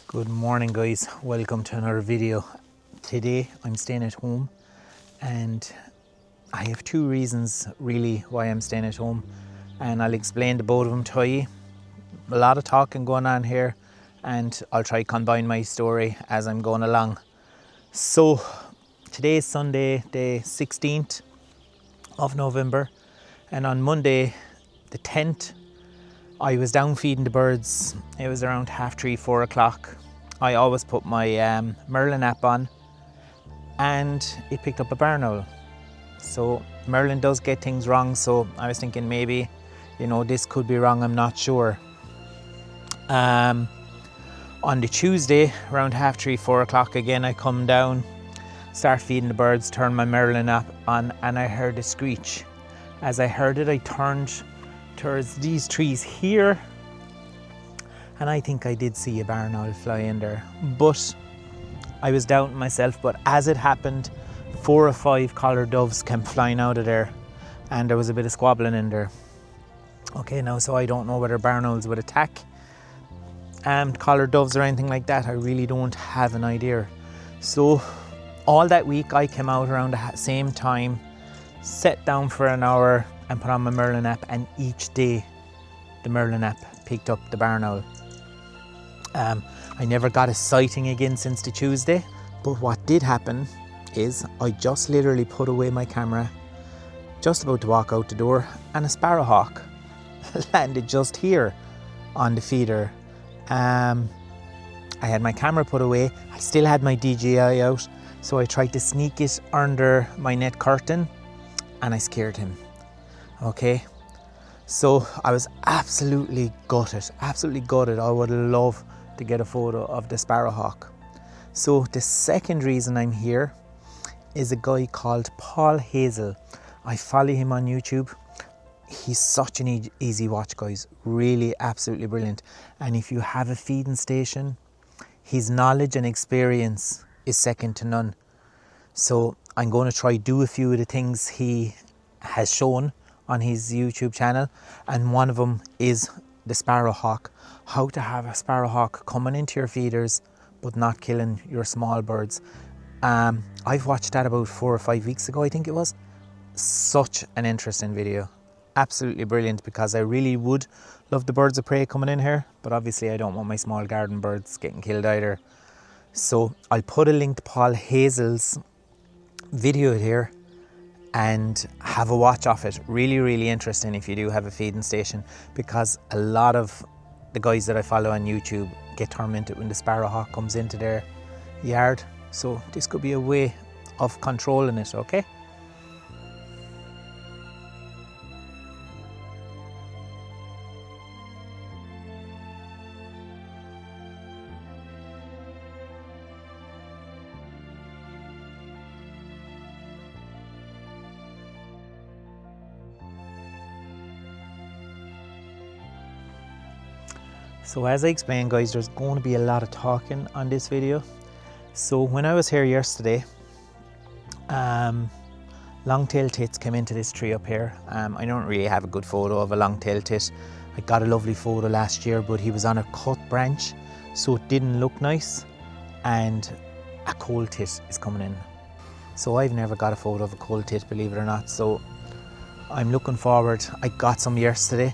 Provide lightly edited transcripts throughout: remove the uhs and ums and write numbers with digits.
Good morning guys, welcome to another video. Today I'm staying at home and I have two reasons really why I'm staying at home, and I'll explain the both of them to you. A lot of talking going on here and I'll try to combine my story as I'm going along. So today is Sunday the 16th of November, and on Monday the 10th I was down feeding the birds. It was around 3:30, 4 o'clock. I always put my Merlin app on and it picked up a barn owl. So Merlin does get things wrong, so I was thinking maybe, this could be wrong, I'm not sure. On the Tuesday, around 3:30, 4 o'clock again, I come down, start feeding the birds, turn my Merlin app on, and I heard a screech. As I heard it, I turned towards these trees here, and I think I did see a barn owl fly in there, but I was doubting myself. But as it happened, 4 or 5 collared doves came flying out of there, and there was a bit of squabbling in there. Okay, now so I don't know whether barn owls would attack collared doves or anything like that. I really don't have an idea. So all that week I came out around the same time, sat down for an hour and put on my Merlin app, and each day the Merlin app picked up the barn owl. I never got a sighting again since the Tuesday, but what did happen is I just literally put away my camera, just about to walk out the door, and a sparrowhawk landed just here on the feeder. I had my camera put away, I still had my DJI out, so I tried to sneak it under my net curtain and I scared him. Okay, so I was absolutely gutted. I would love to get a photo of the sparrowhawk. So the second reason I'm here is a guy called Paul Hazel. I follow him on YouTube. He's such an easy watch, guys. Really, absolutely brilliant. And if you have a feeding station, his knowledge and experience is second to none. So I'm going to try do a few of the things he has shown on his YouTube channel, and one of them is the sparrowhawk. How to have a sparrowhawk coming into your feeders but not killing your small birds. I've watched that about 4 or 5 weeks ago, I think it was. Such an interesting video. Absolutely brilliant, because I really would love the birds of prey coming in here, but obviously I don't want my small garden birds getting killed either. So I'll put a link to Paul Hazel's video here and have a watch of it. Really, really interesting if you do have a feeding station, because a lot of the guys that I follow on YouTube get tormented when the sparrowhawk comes into their yard. So this could be a way of controlling it, okay? So as I explained, guys, there's going to be a lot of talking on this video. So when I was here yesterday, long-tailed tits came into this tree up here. I don't really have a good photo of a long-tailed tit. I got a lovely photo last year, but he was on a cut branch, so it didn't look nice, and a cold tit is coming in. So I've never got a photo of a cold tit, believe it or not, so I'm looking forward. I got some yesterday,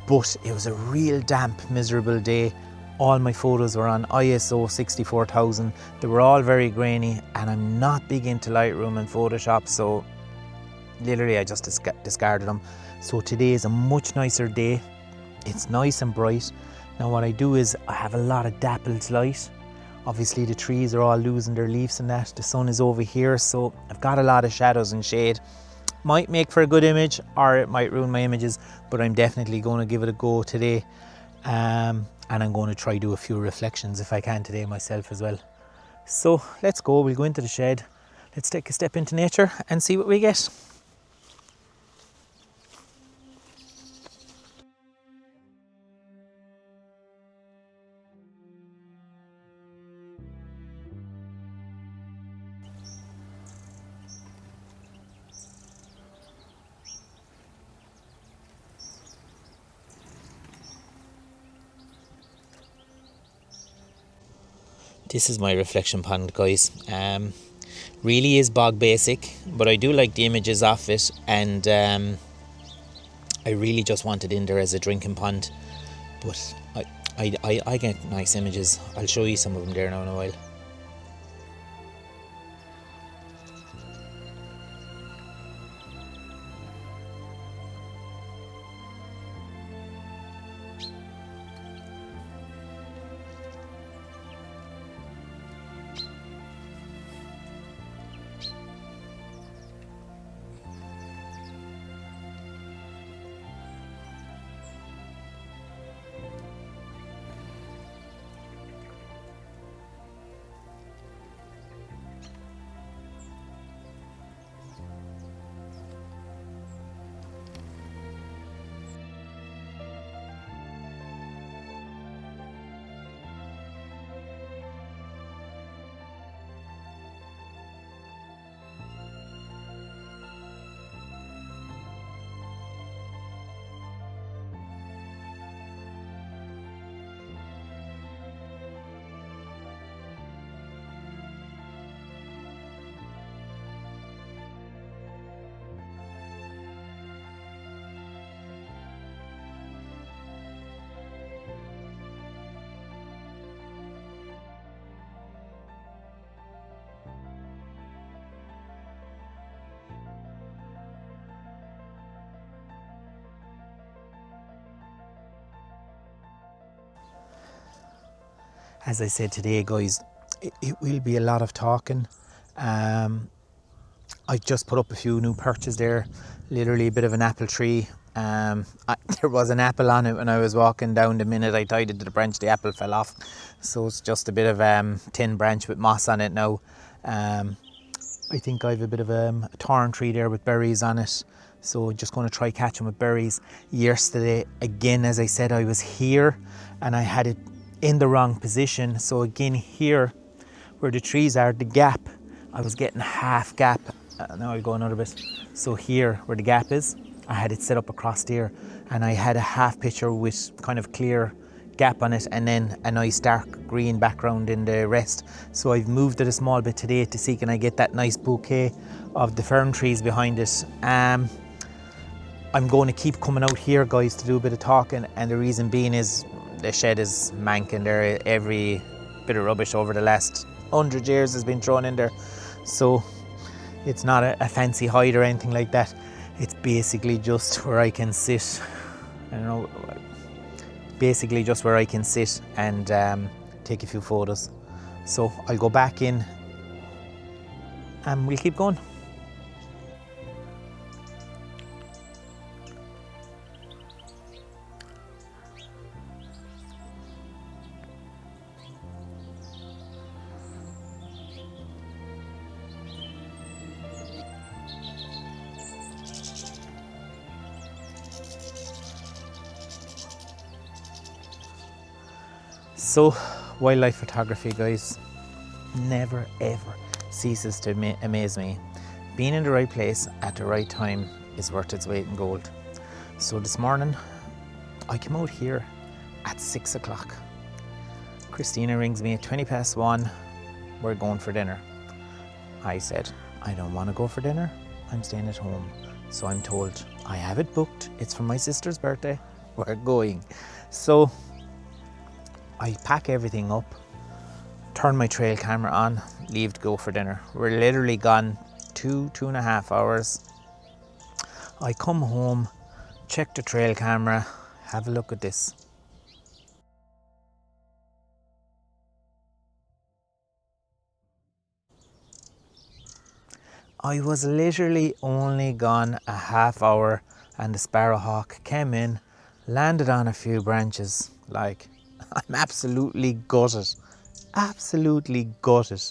but it was a real damp, miserable day. All my photos were on ISO 64,000. They were all very grainy, and I'm not big into Lightroom and Photoshop, so literally I just discarded them. So today is a much nicer day. It's nice and bright. Now what I do is I have a lot of dappled light. Obviously the trees are all losing their leaves and that. The sun is over here, so I've got a lot of shadows and shade. Might make for a good image, or it might ruin my images, but I'm definitely going to give it a go today. And I'm going to try do a few reflections if I can today myself as well. So let's go, we'll go into the shed. Let's take a step into nature and see what we get. This is my reflection pond, guys. Really is bog basic, but I do like the images of it, and I really just want it in there as a drinking pond. But I get nice images. I'll show you some of them there now in a while. As I said today, guys, it will be a lot of talking. I just put up a few new perches there, literally a bit of an apple tree. There was an apple on it when I was walking down. The minute I tied it to the branch, the apple fell off. So it's just a bit of thin branch with moss on it now. I think I have a bit of a thorn tree there with berries on it. So just going to try catching with berries. Yesterday, again, as I said, I was here and I had it in the wrong position. So again, here where the trees are, the gap, I was getting half gap. Now I'll go another bit. So here where the gap is, I had it set up across there, and I had a half picture with kind of clear gap on it, and then a nice dark green background in the rest. So I've moved it a small bit today to see can I get that nice bouquet of the fern trees behind it. I'm going to keep coming out here, guys, to do a bit of talking, and the reason being is the shed is manking there. Every bit of rubbish over the last 100 years has been thrown in there. So it's not a fancy hide or anything like that. It's basically just where I can sit. I don't know, basically just where I can sit and take a few photos. So I'll go back in and we'll keep going. So, wildlife photography, guys, never ever ceases to amaze me. Being in the right place at the right time is worth its weight in gold. So this morning, I came out here at 6 o'clock. Christina rings me at 1:20 we're going for dinner. I said, I don't want to go for dinner, I'm staying at home. So I'm told, I have it booked, it's for my sister's birthday, we're going. So I pack everything up, turn my trail camera on, leave to go for dinner. We're literally gone 2.5 hours. I come home, check the trail camera, have a look at this. I was literally only gone a half hour and the sparrowhawk came in, landed on a few branches. Like, I'm absolutely gutted. Absolutely gutted.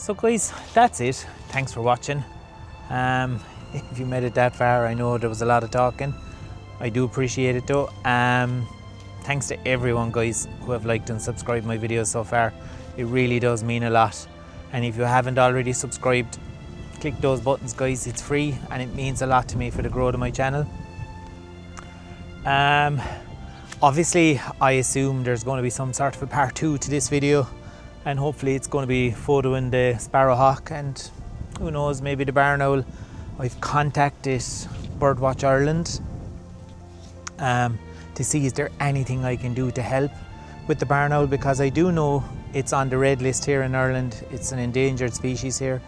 So guys, that's it. Thanks for watching. If you made it that far, I know there was a lot of talking. I do appreciate it though. Thanks to everyone guys who have liked and subscribed my videos so far. It really does mean a lot. And if you haven't already subscribed, click those buttons guys, it's free and it means a lot to me for the growth of my channel. Obviously I assume there's going to be some sort of a part 2 to this video, and hopefully it's going to be photoing the sparrow hawk and who knows, maybe the barn owl. I've contacted Birdwatch Ireland to see is there anything I can do to help with the barn owl, because I do know it's on the red list here in Ireland. It's an endangered species here.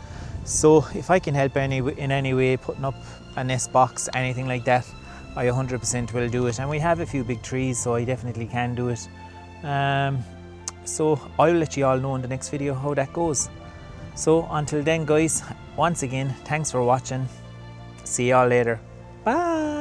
So if I can help in any way, putting up a nest box, anything like that, I 100% will do it. And we have a few big trees, so I definitely can do it. So I'll let you all know in the next video how that goes. So until then guys, once again, thanks for watching. See y'all later. Bye.